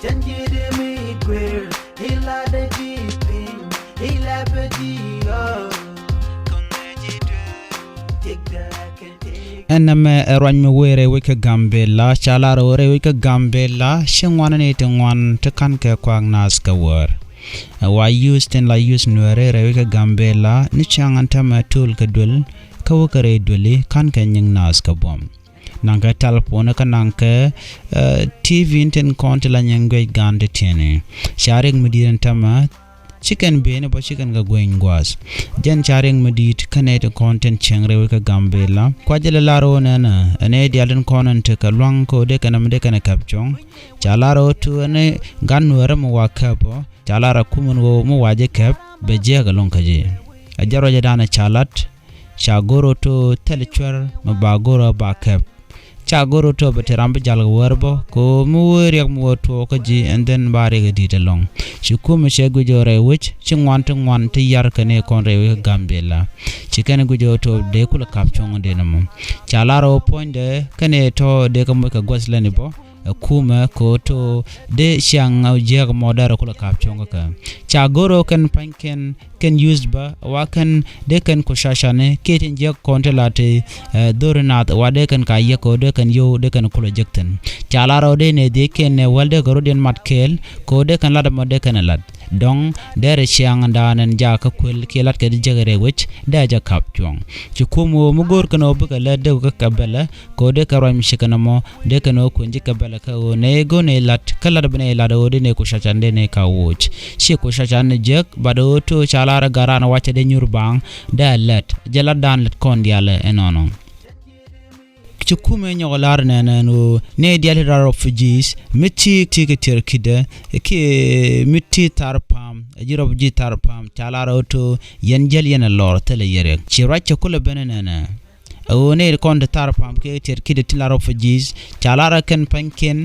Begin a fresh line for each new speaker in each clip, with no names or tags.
Janjiri mi queer, ila de jeeping, ila pedio.
Ename erwany were wika Gambela chalara wore wika Gambela shingwana ne tengwan tekan ke kwang nas ka wor wa use ten la use nuere re wika Gambela ni changanta ma tool ka dul ka wukare duli kan ka nying nas ka bom nanga talpona ka nanka TV ten konti la nyangwe gande tene sharing midiran tama chicken bene ba chicken ga going gwas jen charing medit kanet content chengre ka Gambela kwajele laro nana ane dialen content ka lwang ko de kana mde kana kapchong chalaro tu ane ganwere mo wakabo chalara kumun wo mo waje kap beje ga lon kaje ajaro jadana chalat chagoro to telechwer mabagoro ba kap chagoro to beterambe jalga warbo ko muweriak muwoto kaji and then bare ga ditalong shikume shegu jore which chingwan te yar kane konre Gambela chikane gujo to de kula kapchong de namo chalaro point de kane to de ka mo ka gwaslani bo kuma ko to de shang au jeg modara kula kapchong ka chagoro kan panken can used ba wa kan de kan ko shashane ketin jeg kontelate dorinat wa de kan ka yeko de kan yo de kan kula jekten chalaro de ne de ken ne walde garodien matkel ko de kan lada mo de kan lad dong dere chiang ndanen ja ka kwel kelat ke jegere wich da ja kapchong chikumu mugor kano buka la de ka kabela ko de ka ram shikana mo de kano kunji kabela ka o ne go ne lat kala de ne lada ode ne ko shachande ne ka woch shi ko shachane jek bado to chalara garana wacha de nyurbang da let jala dan let kondiale enono chukume nyolar no ne dial refugees miti tigeter kide ke miti tarpam jirob ji tarpam chalara to yenjel yena lor tele yere chiracha kula benena o ne kon de tarpam ke ter kide tilar refugees chalara ken panken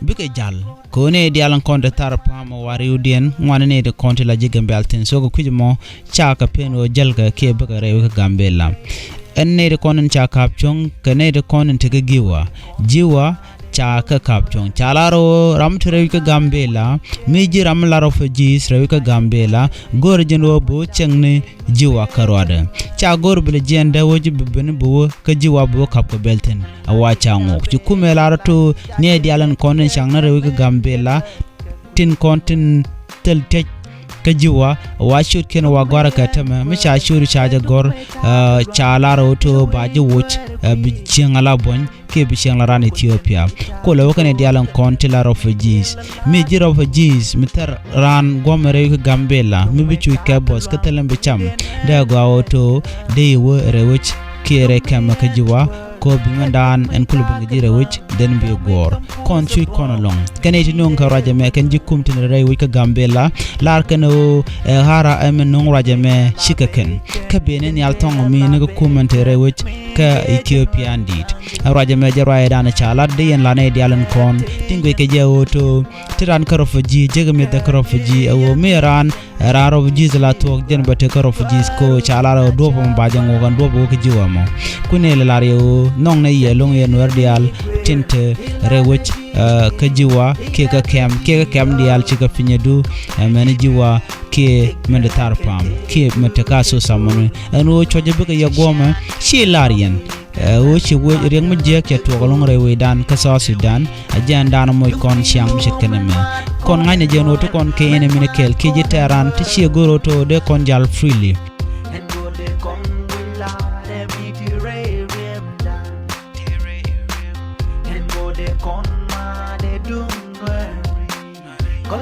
bike jal ko ne dial kon de tarpam wari udien ngwane ne de kon la jigambelten so ko kujimo chaka peno jalga ke baka rewe Gambela enne de konen cha kapchong kene de konen te jiwa cha ka kapchong chalaro ram tere ka Gambela meji ram la refugees rewe ka Gambela gor jenwo bo chengne jiwa karwada cha gor bele jenda woji bibene bo ka jiwa bo kap ka belten awa cha ngok ci kumela to ne dialan konen changna rewe ka Gambela tin kontin tel tej kajiwa wa shoot ken wa gwara katama mi cha shuru chaja gor chala roto baje woch bi chingala bon ke bi chingala ran Ethiopia ko lo kane dialan konti la refugees mi ji refugees mi tar ran gomere ko Gambela mi bi chu ke boss ka telam bi cham da go auto de wo rewch kere kam kajiwa ko bingandan en kulu bingire wich den bi gor kon chui konolong kaneti non ka raja me kan jikum tin ray wika Gambela lar kano hara am non raja me shikaken ka benen yal tongo mi ne ko kumente ray wich ka Ethiopia ndit raja me jarwaye dana chala de yen la ne dialen kon tingwe ke jewoto tiran karofaji jegame da karofaji o meran raro vujis la tok den bate karofaji ko chala ro dobo mbajango gan dobo ke jiwamo kunele lario nong na ye long ye nor dial tinte rewich kajiwa ke ka kem dial chika finyedu men jiwa ke men tarpam ke metaka so samone eno choje be ya goma shi larien o chi wo reng mu je ke to long rewe dan ka so Sudan ajan dan moy kon chiam shekeneme kon ngane je no to kon ke ene mine kel ke je teran ti chi goro to de kon jal freely
Con